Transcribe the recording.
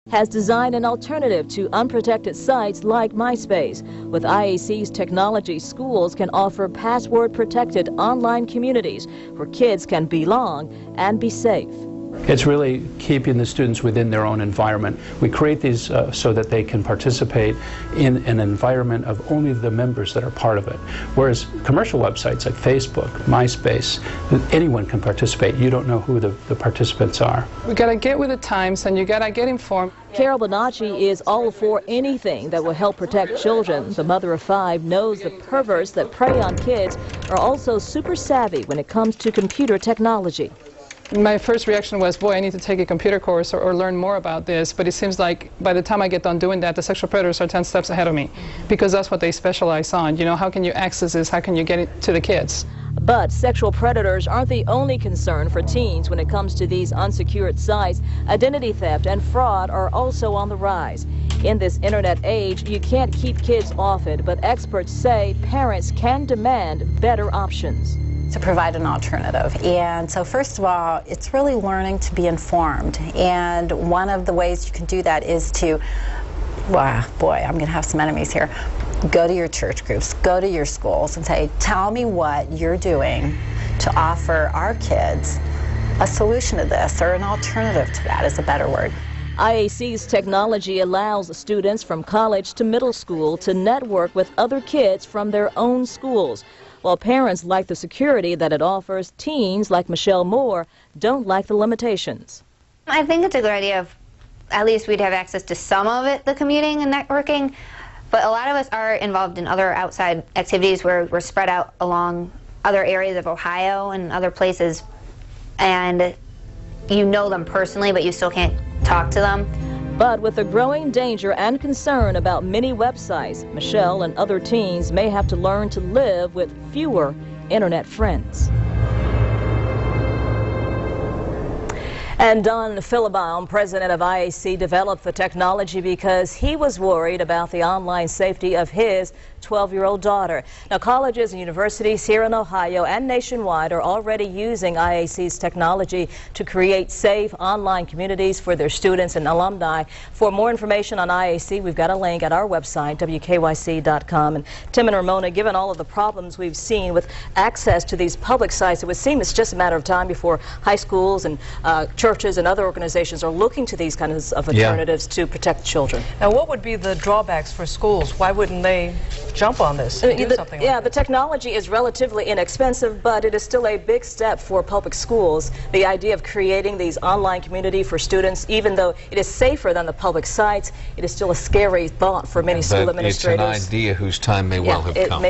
has designed an alternative to unprotected sites like MySpace. With IAC's technology, schools can offer password-protected online communities where kids can belong and be safe. It's really keeping the students within their own environment. We create these so that they can participate in an environment of only the members that are part of it. Whereas commercial websites like Facebook, MySpace, anyone can participate. You don't know who the participants are. We gotta get with the times and you gotta get informed. Carol Bonacci is all for anything that will help protect children. The mother of 5 knows the perverts that prey on kids are also super savvy when it comes to computer technology. My first reaction was, boy, I need to take a computer course or learn more about this, but it seems like by the time I get done doing that, the sexual predators are 10 steps ahead of me, because that's what they specialize on. You know, how can you access this? How can you get it to the kids? But sexual predators aren't the only concern for teens when it comes to these unsecured sites. Identity theft and fraud are also on the rise. In this internet age, you can't keep kids off it, but experts say parents can demand better options. To provide an alternative. And so first of all, it's really learning to be informed. And one of the ways you can do that is to, wow, boy, I'm going to have some enemies here. Go to your church groups, go to your schools and say, tell me what you're doing to offer our kids a solution to this, or an alternative to that is a better word. IAC's technology allows students from college to middle school to network with other kids from their own schools. While parents like the security that it offers, teens like Michelle Moore don't like the limitations. I think it's a good idea of at least we'd have access to some of it, the commuting and networking, but a lot of us are involved in other outside activities where we're spread out along other areas of Ohio and other places, and you know them personally, but you still can't talk to them. But with the growing danger and concern about many websites, Michelle and other teens may have to learn to live with fewer internet friends. And Don Philbaum, president of IAC, developed the technology because he was worried about the online safety of his 12-year-old daughter. Now, colleges and universities here in Ohio and nationwide are already using IAC's technology to create safe online communities for their students and alumni. For more information on IAC, we've got a link at our website, WKYC.com. And Tim and Ramona, given all of the problems we've seen with access to these public sites, it would seem it's just a matter of time before high schools and churches and other organizations are looking to these kinds of alternatives to protect children. Now, what would be the drawbacks for schools? Why wouldn't they jump on this and do something like the technology is relatively inexpensive, but it is still a big step for public schools. The idea of creating these online community for students, even though it is safer than the public sites, it is still a scary thought for many school administrators. It's an idea whose time may well have come.